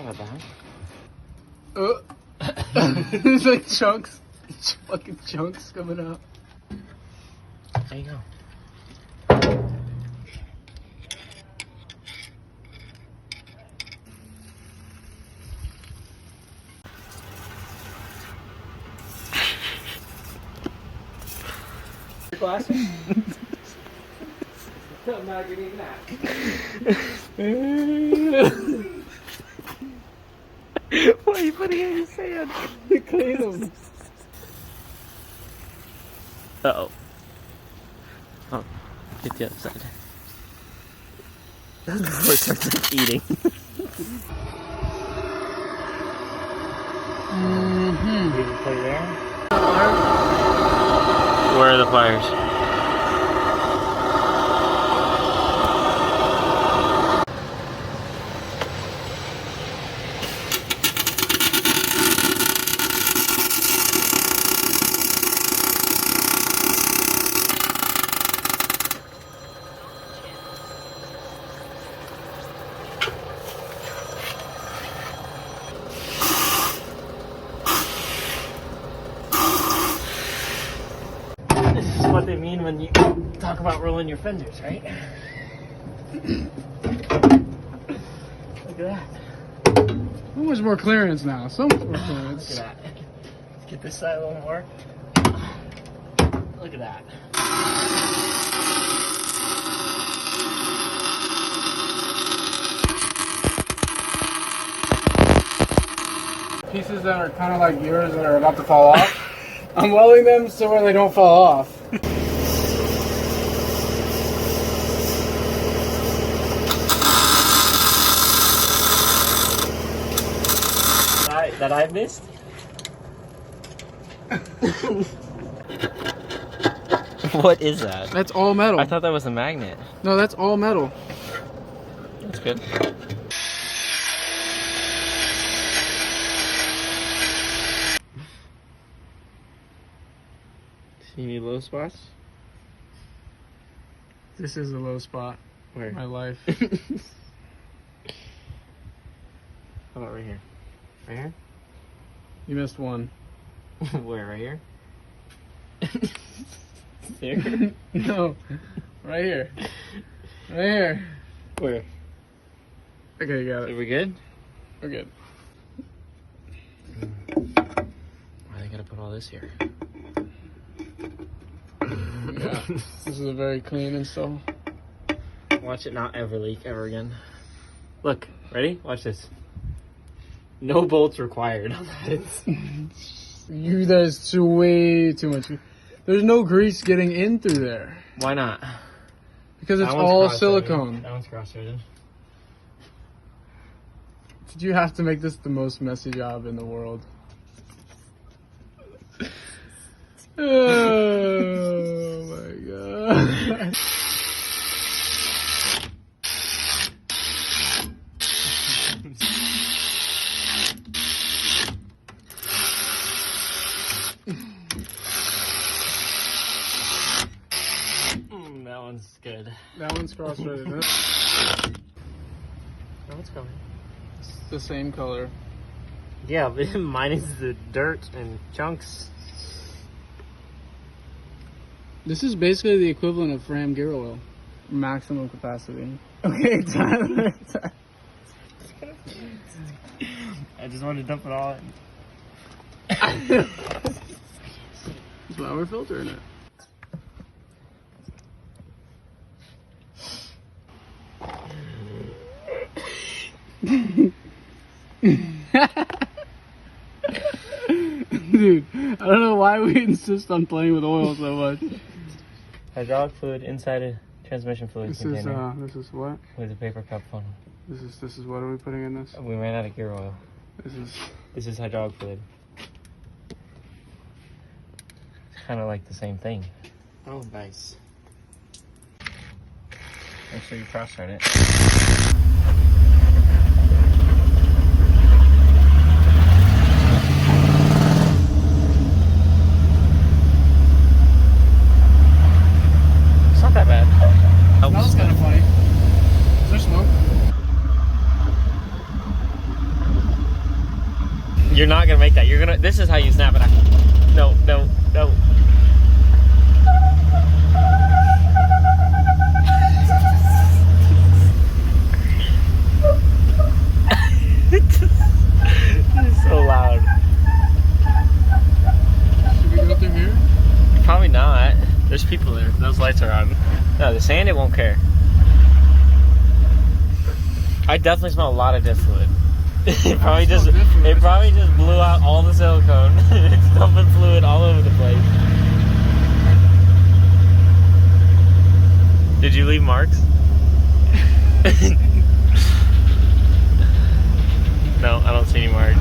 Not that bad. There's like chunks. Fucking chunks coming out. There you go. Glasses? I'm not getting that. Why are you putting it in your sand? To clean them. Uh-oh. Oh, get the other side. That's before it starts like eating. Mm-hmm. Leave it play there. Where are the pliers? This is what they mean when you talk about rolling your fenders, right? Look at that. So much more clearance now. So much more clearance. Look at that. Let's get this side a little more. Look at that. Pieces that are kind of like yours that are about to fall off. I'm welding them so where they don't fall off. That I missed? What is that? That's all metal. I thought that was a magnet. No, that's all metal. That's good. See any low spots? This is a low spot. Where? In my life. How about right here? Right here? You missed one. Where? Right here? There? No. Right here. Right here. Where? Okay, you got Are it. we good? We're good. Why they gotta put all this here? Yeah. This is a very clean install. Watch it not ever leak ever again. Look, ready? Watch this. No bolts required. There's way too much. There's no grease getting in through there. Why not? Because it's That one's all cross-threaded. silicone. That one's cross-threaded. Did you have to make this the most messy job in the world? Oh my god. That one's good. That one's cross-threaded. That one's coming. It's the same color. Yeah, but mine is the dirt and chunks. This is basically the equivalent of Ram gear oil. Maximum capacity. Okay, Tyler. I just wanted to dump it all in. That's why we're filtering it. Dude, I don't know why we insist on playing with oil so much. Hydraulic fluid inside a transmission fluid container This is what? with a paper cup funnel. This is what are we putting in this? We ran out of gear oil. This is This is hydraulic fluid. It's kind of like the same thing. Oh, nice. Make sure you cross-thread it. It's not that bad. That was kind of funny. Is there smoke? This is how you snap it out. No, no, no. It's so loud. Should we go through here? Probably not. There's people there. Those lights are on. No, the sand, it won't care. I definitely smell a lot of diff fluid. It probably just blew out all the silicone. It's dumping fluid all over the place. Did you leave marks? No, I don't see any marks.